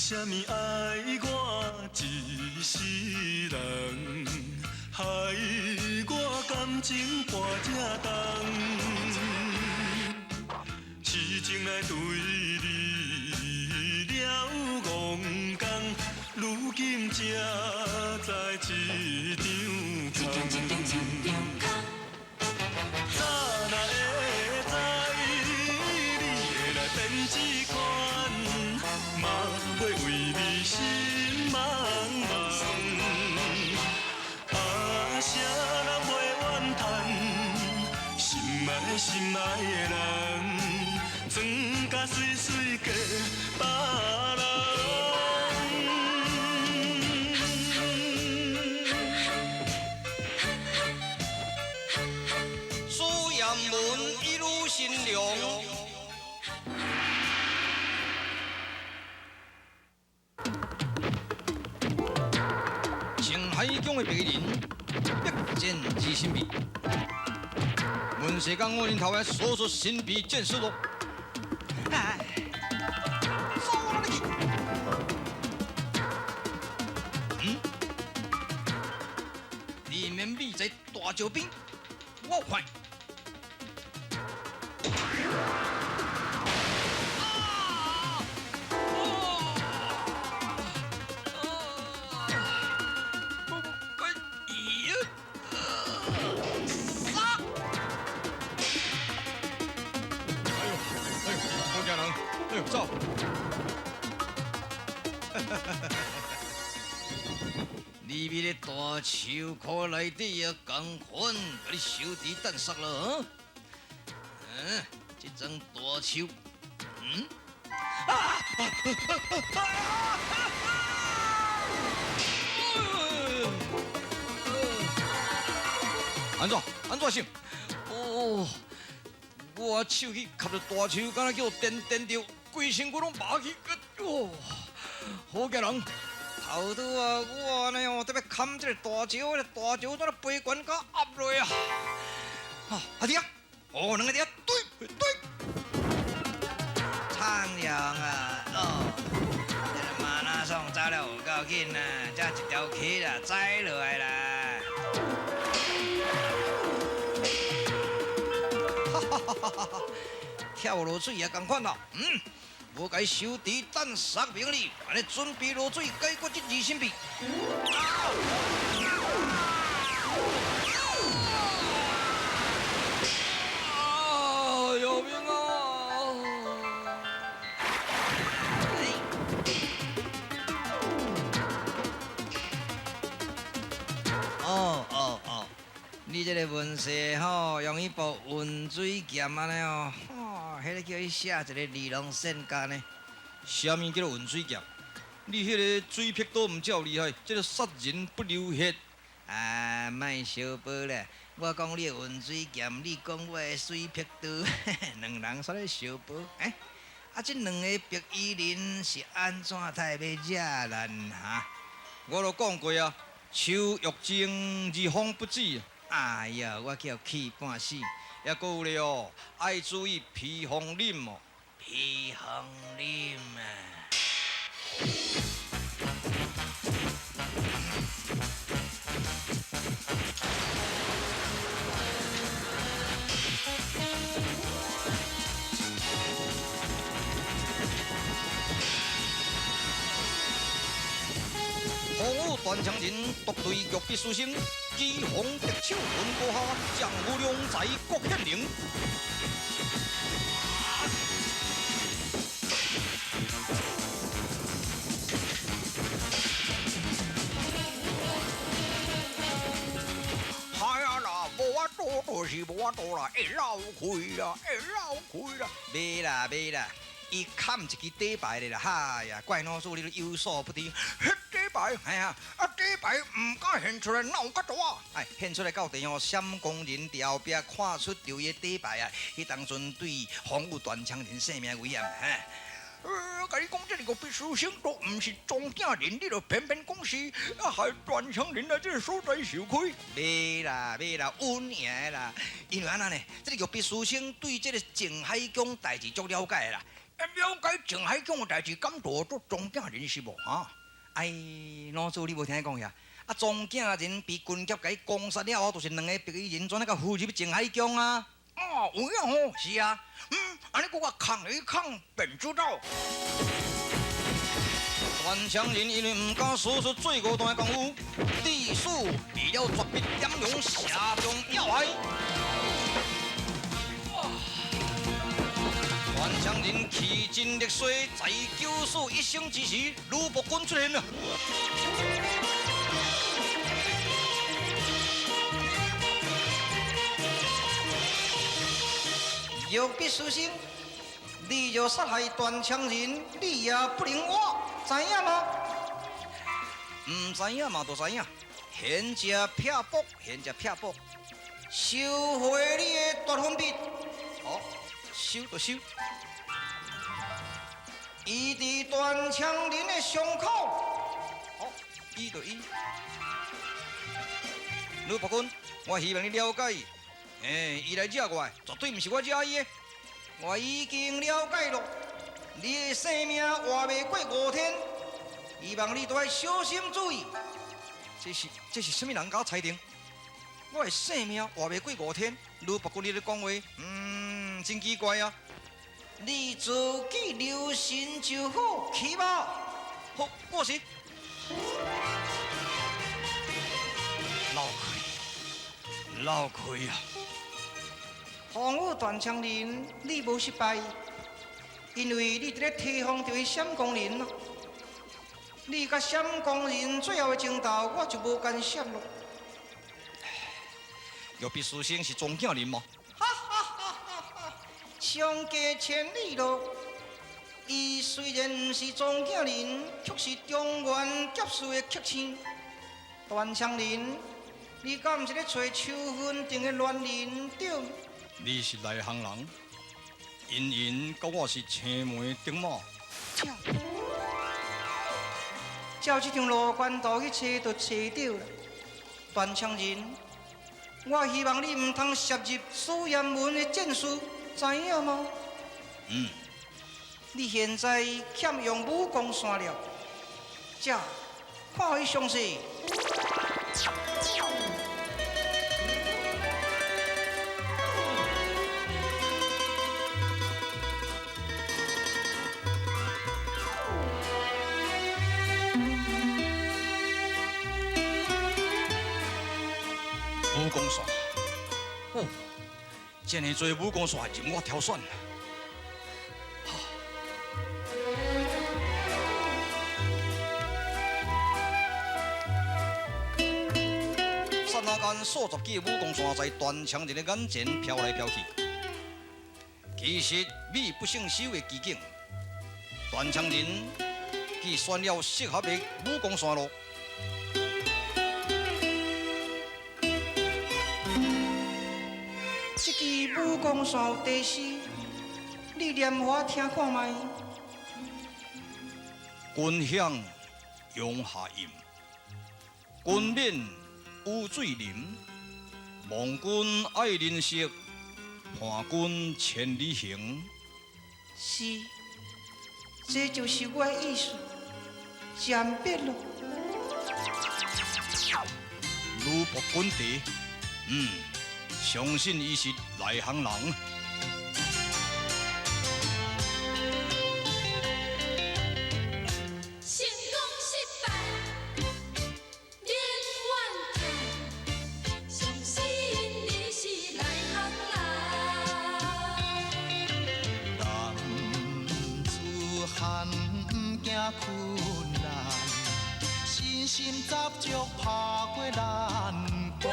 啥物爱我一世人，害我感情半只重，痴情来对你了戆讲，如今才知一场空。早若会知，你会来变这款，嘛袂为你心茫茫。啊，啥人袂怨叹，心爱的人，装甲水水嫁别人。一路心凉。青海江的白人，百战之神秘。文世刚我年头的所说神秘见识咯。哎，走哪里去？里面秘在大招兵，我看。走！里面的大树壳内底也同款，给你收地蛋杀了这张大树，安怎想？哦，我手去夹着大树，敢若叫电着。规身躯拢麻去，哦！好家人，头拄啊，我呢哦，特别砍这个大树，大树在那背管甲压落啊！阿弟啊，两个弟啊，对，苍凉啊，这马拉松走了有够紧啊，这一条溪啦，栽落来啦！哈！跳落水也同款啦，无该收敌弹杀兵力，安尼准备落水解决这二神秘。有命啊！你这个文士吼，用一部温水剑安尼哦。迄个叫伊写一个利龙线干呢？啥物叫做温水剑？你迄个水劈都唔叫厉害，这个杀人不流血。莫小宝咧！我讲你温水剑，你讲我的水劈刀，两人煞咧小宝。这两个白衣人是安怎才要惹咱哈？我都讲过啊，手欲精，日方不止。哎呀，我叫气半死。也搁有咧哦，爱注意皮红啉哦，皮红啉啊！洪武断枪人独对玉璧书生，机锋得手文过下，将武良才国显灵。哎呀啦，无法度就是无法度啦，会绕开啦，会绕开啦，袂啦。伊砍一支底牌咧啦，哎呀，怪老师你都有所不知，迄底牌，底牌唔敢现出来，闹甲大，现出来到地哦，闪光人伫后壁看出着伊底牌啊，伊当阵对洪武断枪人性命危险，甲你讲这个必须生都唔是庄稼人，你就偏偏讲是害断枪人啊，这个所在受亏。袂啦，稳赢啦，因为安那呢，这个玉璧书生对这个靖海江代志足了解啦。了解前海讲的代志，敢多做庄稼人是无哈？哎，老祖你无听讲呀？啊，庄稼人被军甲给攻杀了后，就是两个白衣人转那个负入前海江啊！哦，有影哦，是啊，安尼我抗一抗，便知道。顽强人因为唔敢说出最高段的功夫，地鼠为了绝壁点用下中要害。顽强人气尽力衰，在救死一生之时，吕布军出现了。若必死生，你若杀害段强人，你也不能活，知影吗？唔知影嘛，就知影。现者撇薄，现者撇薄，收回你的大粉笔。好，收就收。医治段强人的伤口。好，医就医。吕伯君，我希望你了解。伊来惹我，绝对不是我惹伊的。我已经了解了，你的性命活袂过5天，希望你都要小心注意。这是什么人家裁定？我的性命活袂过5天，吕伯君你咧讲话，真奇怪啊！你自己留心就好，去吧。好，过时。老亏啊！防御段枪人，你无失败，因为你伫咧提防着闪光人啊。你甲闪光人最后的争斗，我就无干涉咯。玉璧书生是庄稼人吗？哈哈哈哈！相隔千里咯。伊虽然毋是庄稼人，却是中原劫士的客星。段枪人，你敢毋是咧找秋分定的乱人对？你是内行人，因甲我是青梅竹马。照这条路关道去找，就找到了。段强人，我希望你唔通涉入苏延文的战术，知影吗？你现在欠用武功线了，这看伊详细。武功线，哦，这么多武功线任我挑选。刹那间，数十支武功线在段强人的眼前飘来飘去。其实美不胜收的奇景，段强人佢选了适合的武功线路。这支武功线有第四，你念我听看卖。军响涌下吟，军冕有水淋。望君爱人惜，伴君千里行。是，这就是我的意思。暂别咯。吕布军弟，相信伊是内行人。成功失败，免怨叹，相信你是内行人。男子汉不惊困难，信心十足爬过难关。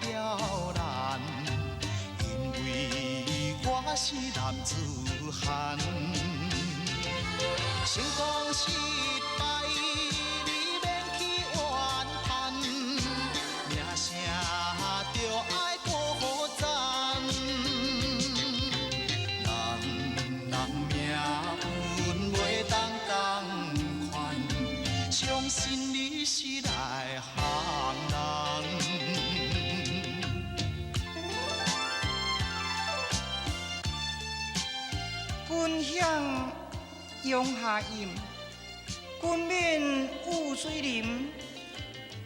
刁难，因为我是男子汉。成功失败，你免去怨叹，名声就爱过赞。人命运袂当同款，相信你是内行人。君享阳下饮，君免污水淋。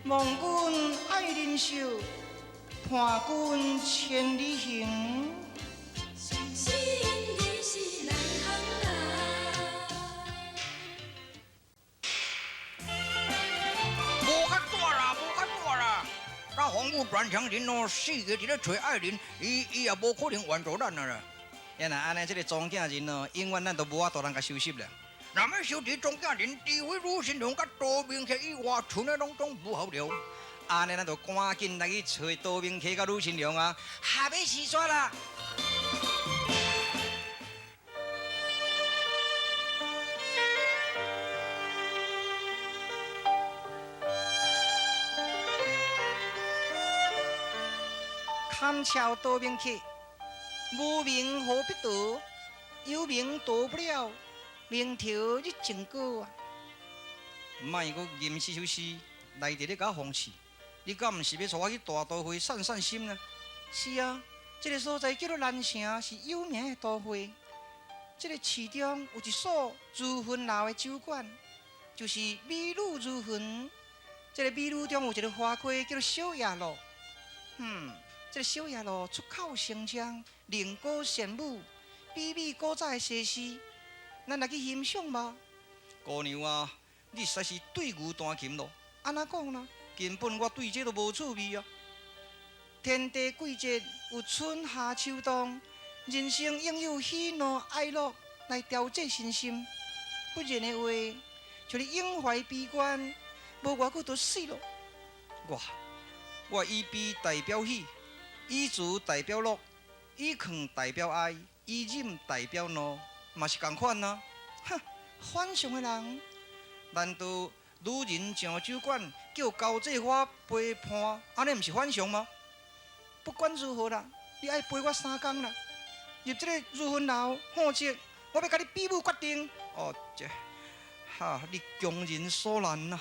望君爱人寿，伴君千里行。相信你是内行人。无较大啦，无较大啦！咱皇武断肠人哦，四个伫咧找爱人，伊也无可能援助咱啦。也若安尼，这个庄稼人哦，永远咱都无法度通甲收拾啦。若要收拾庄稼人，除非鲁新龙甲杜明溪以外，剩的拢无效了。安尼咱就赶紧来去找杜明溪甲鲁新龙啊，下尾时煞啦。堪巧杜明溪，无名何必夺？有名夺不了，名条日真高啊！莫阁吟四首诗，内底咧甲我讽刺。你敢毋是要带我去大都会散散心呢？是啊，这个所在叫做兰城，是有名的都会。这个市中有一所如云楼的酒馆，就是美女如云。这个美女中有一个花魁叫做小野路。这个小野路出口成章，能歌善舞，媲美古早的西施。咱来去欣赏吧。姑娘啊，你实在是对牛弹琴咯。安怎讲呢？根本我对这都无趣味啊！天地季节有春夏秋冬，人生应有喜怒哀乐来调节身心。不然的话，像你永怀悲观，无偌久就死咯。我以悲代表喜，以慈代表乐，以劝代表爱，以忍代表怒，嘛是共款啊！哼，反常的人，难道女人上酒馆叫交际花陪伴，安尼毋是反常吗？不管如何啦，你爱陪我3天啦。入这个如云楼看节，我要甲你比武决定。哦，你强人所难呐！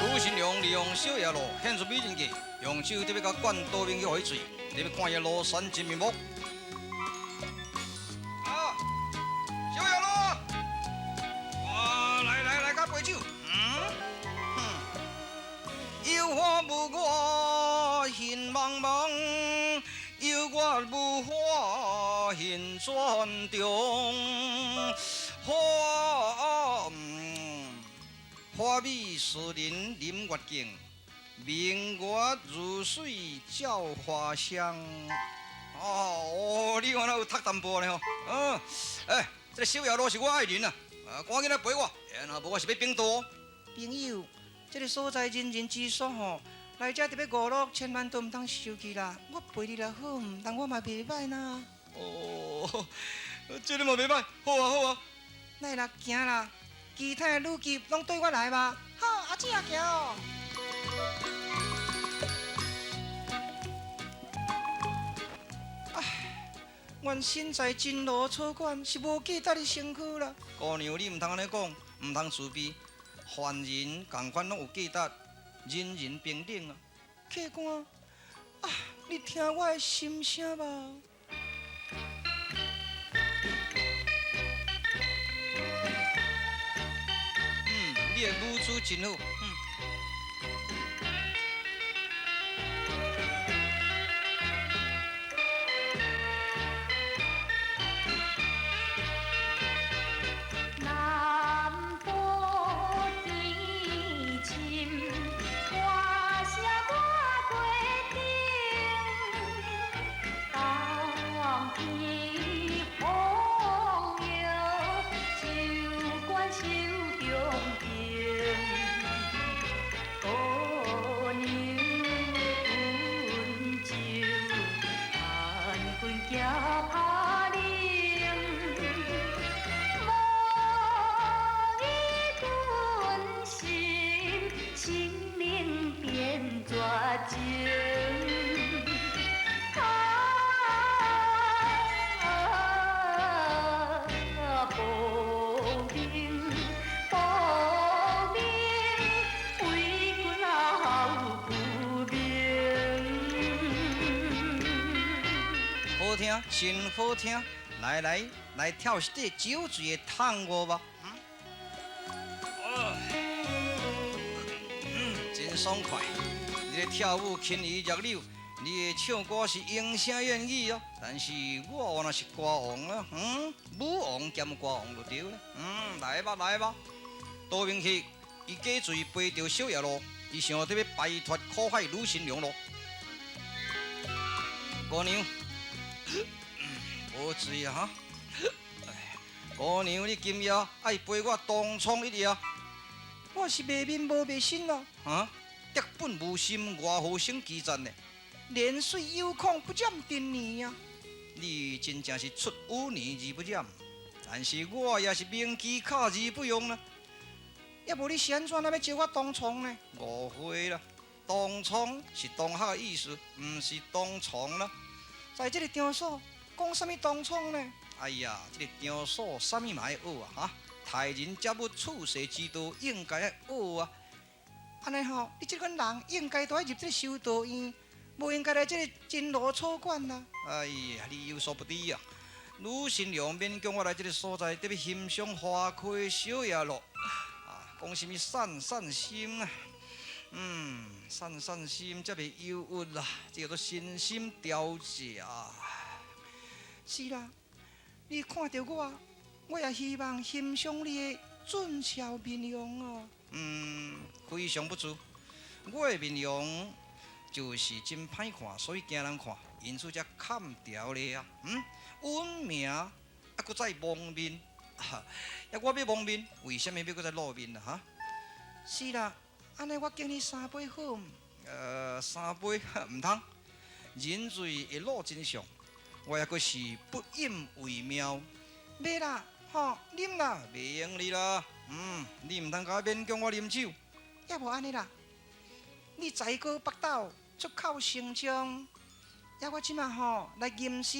鲁新良利用小野路显出美人计，用手特别甲灌多面去回水，你要看伊庐山真面目。啊，小野路，哇，来，甲杯酒。有花无我心茫茫，有我无花心酸中。花美诗人林月静，明月如水照花香。你看那有读淡薄呢吼。这个小野路是我爱人啊，赶紧来陪我，然后无我是要冰岛。朋友，这个所在人人之所吼，来这特别娱乐，千万都唔通生气啦。我陪你来好，但我嘛袂歹呐。这个嘛袂歹，好啊。来啦，行啦，其他的女妓拢对我来吧。好，阿姊啊，行哦。阮身在金罗草馆，是无记得你身躯啦。姑娘，你唔通安尼讲，唔通自卑。凡人共款拢有价值，人人平等啊。客官，你听我的心声吧。你的舞姿真好。听，真好听。来跳一块酒醉的探戈吧。真爽快！你咧跳舞轻于入柳，你的唱歌是应声愿意哦。但是我若是歌王啊，舞王兼歌王就对了。来吧，多明去，伊假醉背着小野路，伊想要摆脱苦海女神娘咯。姑娘，无醉啊哈！姑娘，你今夜爱陪我东窗一夜。我是卖面无卖身啦，德本无心，外好生奇赞呢。年岁有空不占丁年啊。你真正是出污泥而不染，但是我也是铭记卡而不用啦。要无你是安怎要招我东床呢？误会啦，东窗是东客的意思，毋是东床啦。在这个场所讲什么东床呢？哎呀，这个场所啥物嘛要学啊？待人接物处世之道应该要学啊。安尼吼，你这款人应该都要入这个修道院，无应该来这个真罗草馆啦。哎呀，你有所不知啊！女神娘勉强我来这个所在，特别欣赏花开小野路。讲什么散散心啊？散散心才袂忧郁啦，这叫做身心调节啊。是啦，你看到我也希望欣赏你的俊俏面容哦。非常不足。我的面容就是真歹看，所以惊人看，因此才砍掉咧啊。稳命啊，搁再蒙面。我要蒙面，为什么要搁再露面啊？哈？是啦，安尼我敬你3杯好毋？3杯唔通，人醉会露真相，我也搁是不饮为妙。袂啦，吼，啉啦。袂用你啦，你唔通甲勉强我啉酒。要无安尼啦，你才高北斗，出口成章，我即马吼来吟诗，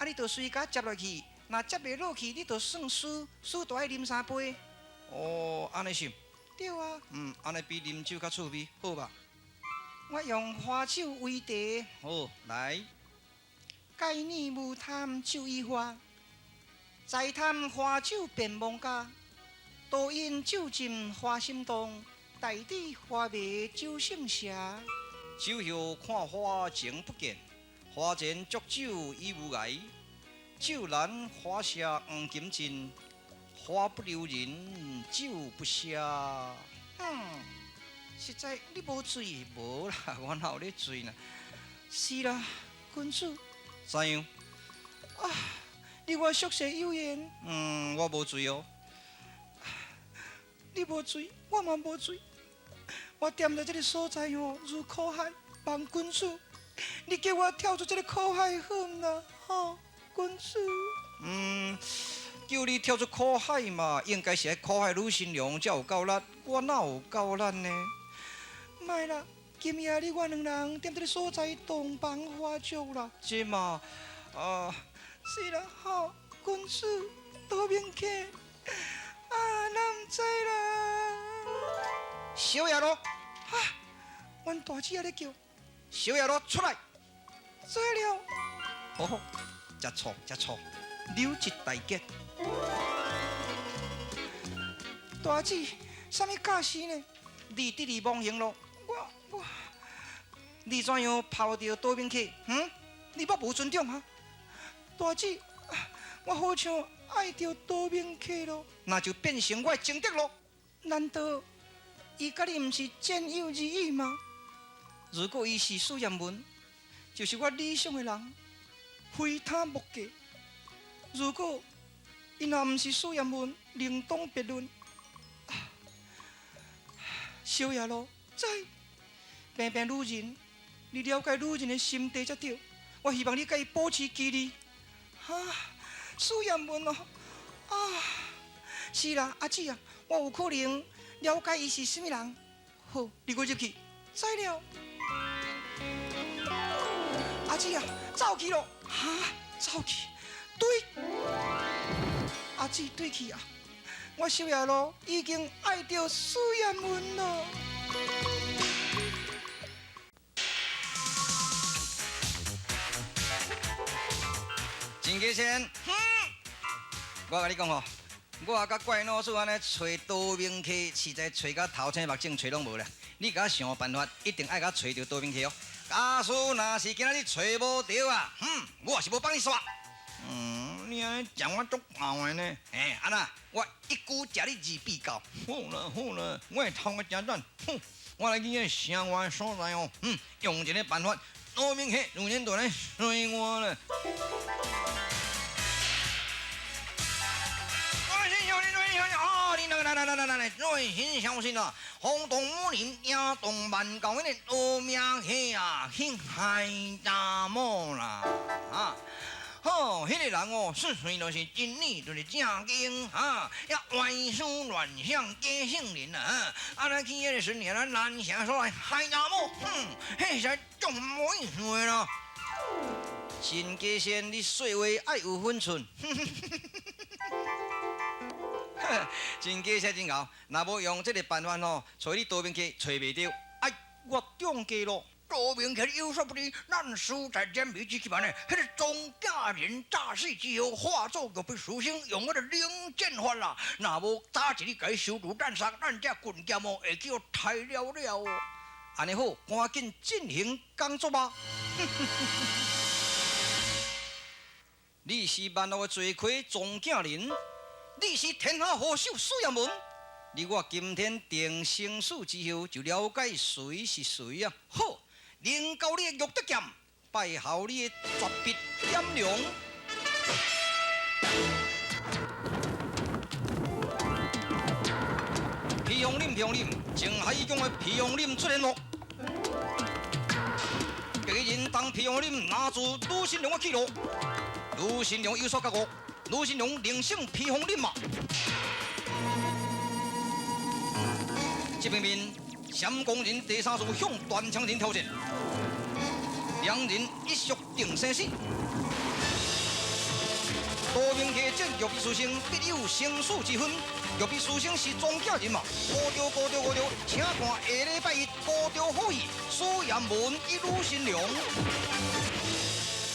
你就随甲接落去。若接袂落去，你就算输，输就爱啉3杯。哦，安尼是。对啊。安尼比啉酒较趣味，好吧？我用花酒为题。好，来。该年无贪酒已花，再贪花酒便忘家。多因酒浸花心动，大抵花迷酒性邪。酒后看花情不见，花前浊酒已无碍。酒难花谢黄金尽，花不留人酒不谢。实在你无醉。无啦，我哪有咧醉呢？是啦，君主。怎样？你我宿舍有缘。我无醉哦。你无醉，我嘛无醉。我踮在这个所在吼，如苦海，望君主，你叫我跳出这个苦海好毋啦？吼，君主。叫你跳出苦海嘛，应该是苦海女神娘才有够力，我哪有够力呢？莫啦，今夜你我两人踮在个所在洞房花烛啦。这嘛，是啦，吼，君主多明客，咱毋知啦。小野罗，阮大姐也咧叫，小野罗出来。做了。好，真错，留一大吉。大姐，啥物假事呢？你得意忘形咯。你怎样抛掉多明客？你我无尊重哈？大姐，我好像爱着多明客咯。那就变成我的情敌咯。难道伊甲你毋是战友而已吗？如果伊是苏彦文，就是我理想的人，非他莫属。如果伊若毋是苏彦文，另当别论。小野路，知平平女人，你了解女人的心地才对。我希望你甲伊保持距离。苏彦文哦，是啦，阿姊啊，我有可能了解伊是什么人。好，你给我入去，知了。阿姊啊，走去咯！走去，对。阿姊对去啊！我小野路已经爱着苏彦文了。真家先，我甲你讲吼，我甲怪老师安尼找多明客，实在找甲头青目镜找拢无啦。你甲我想办法，一定爱甲找着多明客哦。假使若是今仔日找无着啊，我是要帮你刷。你安尼讲我足拗的呢。安那我一句食你二比较。好啦，我会偷个真短。我来去个城外所在哦。用一个办法，多明客如年都来随我了。来，瑞心小心啊！轰动武林，压动万教的多名客啊，兴海大魔啦啊！好，迄个人哦，纯粹就是真理，就是正经啊，也歪思乱想，假性人啊！来去迄个时年，咱南城所来海大魔，迄实足无意思的啦。真假仙，你说话爱有分寸。真假写真厚，若无用这个办法吼，找你多明客找袂着。我中计咯。多明客有所不知，咱书在简笔之版呢，迄个钟家人诈死之后化作玉笔书生，用我的灵剑法啦。若无早一日甲收徒斩杀，咱这棍剑哦会叫太了了哦。安尼好，赶紧进行工作吧。你是万恶的罪魁钟家人。你是天下好手苏阳文，你我今天定生死之后，就了解谁是谁啊！好，领教你的玉德剑，拜效你的绝笔炎凉。皮红林，静海中的皮红林出现咯。别人当皮红林拿住鲁新良的去路，鲁新良有所觉悟。鲁新良领胜披红林马，这边面闪光人第三组向断枪人挑战，两人一宿定生死。多名客战玉笔书生必有生死之分，玉笔书生是庄家人马，高调，请看下礼拜一高调好戏，苏阳文一鲁新良。